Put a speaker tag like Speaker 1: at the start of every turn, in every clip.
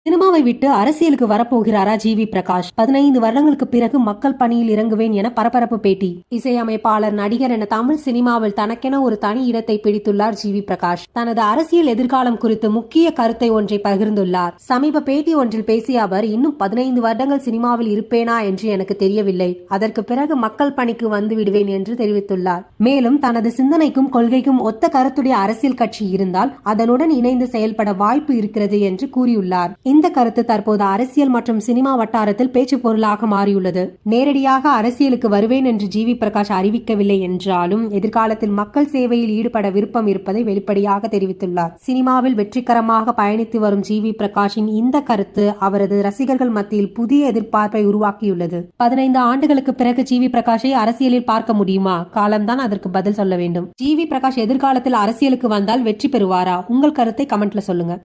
Speaker 1: சினிமாவை விட்டு அரசியலுக்கு வரப்போகிறாரா ஜிவி பிரகாஷ்? 15 வருடங்களுக்கு பிறகு மக்கள் பணியில் இறங்குவேன் என பரபரப்பு பேட்டி. இசையமைப்பாளர், நடிகர் என தமிழ் சினிமாவில் தனக்கென ஒரு தனி இடத்தை பிடித்துள்ளார் ஜிவி பிரகாஷ். தனது அரசியல் எதிர்காலம் குறித்து முக்கிய கருத்தை ஒன்றை பகிர்ந்துள்ளார். சமீப பேட்டி ஒன்றில் பேசிய அவர், இன்னும் 15 வருடங்கள் சினிமாவில் இருப்பேனா என்று எனக்கு தெரியவில்லை. அதற்கு பிறகு மக்கள் பணிக்கு வந்து விடுவேன் என்று தெரிவித்துள்ளார். மேலும் தனது சிந்தனைக்கும் கொள்கைக்கும் ஒத்த கருத்துடைய அரசியல் கட்சி இருந்தால் அதனுடன் இணைந்து செயல்பட வாய்ப்பு இருக்கிறது என்று கூறியுள்ளார். இந்த கருத்து தற்போது அரசியல் மற்றும் சினிமா வட்டாரத்தில் பேச்சு பொருளாக மாறியுள்ளது. நேரடியாக அரசியலுக்கு வருவேன் என்று ஜிவி பிரகாஷ் அறிவிக்கவில்லை என்றாலும் எதிர்காலத்தில் மக்கள் சேவையில் ஈடுபட விருப்பம் இருப்பதை வெளிப்படையாக தெரிவித்துள்ளார். சினிமாவில் வெற்றிகரமாக பயணித்து வரும் ஜிவி பிரகாஷின் இந்த கருத்து அவரது ரசிகர்கள் மத்தியில் புதிய எதிர்பார்ப்பை உருவாக்கியுள்ளது. 15 ஆண்டுகளுக்கு பிறகு ஜிவி பிரகாஷை அரசியலில் பார்க்க முடியுமா? காலம்தான் அதற்கு பதில் சொல்ல வேண்டும். ஜிவி பிரகாஷ் எதிர்காலத்தில் அரசியலுக்கு வந்தால் வெற்றி பெறுவாரா? உங்கள் கருத்தை கமெண்ட்ல சொல்லுங்க.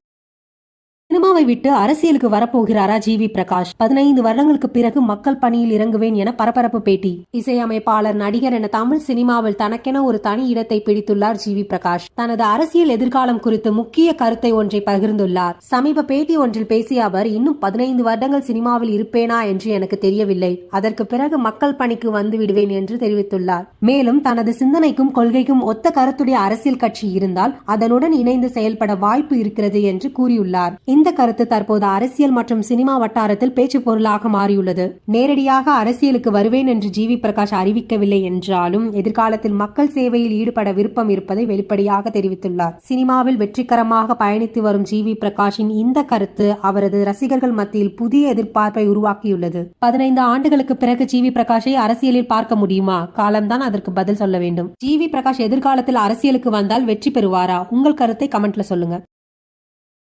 Speaker 1: சினிமாவை விட்டு அரசியலுக்கு வரப்போகிறாரா ஜிவி பிரகாஷ்? 15 வருடங்களுக்கு பிறகு மக்கள் பணியில் இறங்குவேன் என பரபரப்பு பேட்டி. இசையமைப்பாளர், நடிகர் என தமிழ் சினிமாவில் தனக்கென ஒரு தனி இடத்தை பிடித்துள்ளார் ஜிவி பிரகாஷ். தனது அரசியல் எதிர்காலம் குறித்து முக்கிய கருத்தை ஒன்றை பகிர்ந்துள்ளார். சமீப பேட்டி ஒன்றில் பேசிய அவர், இன்னும் 15 வருடங்கள் சினிமாவில் இருப்பேனா என்று எனக்கு தெரியவில்லை. அதற்கு பிறகு மக்கள் பணிக்கு வந்து விடுவேன் என்று தெரிவித்துள்ளார். மேலும் தனது சிந்தனைக்கும் கொள்கைக்கும் ஒத்த கருத்துடைய அரசியல் கட்சி இருந்தால் அதனுடன் இணைந்து செயல்பட வாய்ப்பு இருக்கிறது என்று கூறியுள்ளார். இந்த கருத்து தற்போது அரசியல் மற்றும் சினிமா வட்டாரத்தில் பேச்சு பொருளாக மாறியுள்ளது. நேரடியாக அரசியலுக்கு வருவேன் என்று ஜிவி பிரகாஷ் அறிவிக்கவில்லை என்றாலும் எதிர்காலத்தில் மக்கள் சேவையில் ஈடுபட விருப்பம் இருப்பதை வெளிப்படையாக தெரிவித்துள்ளார். சினிமாவில் வெற்றிகரமாக பயணித்து வரும் ஜிவி பிரகாஷின் இந்த கருத்து அவரது ரசிகர்கள் மத்தியில் புதிய எதிர்பார்ப்பை உருவாக்கியுள்ளது. 15 ஆண்டுகளுக்கு பிறகு ஜிவி பிரகாஷை அரசியலில் பார்க்க முடியுமா? காலம்தான் அதற்கு பதில் சொல்ல வேண்டும். ஜிவி பிரகாஷ் எதிர்காலத்தில் அரசியலுக்கு வந்தால் வெற்றி பெறுவாரா? உங்கள் கருத்தை கமெண்ட்ல சொல்லுங்க.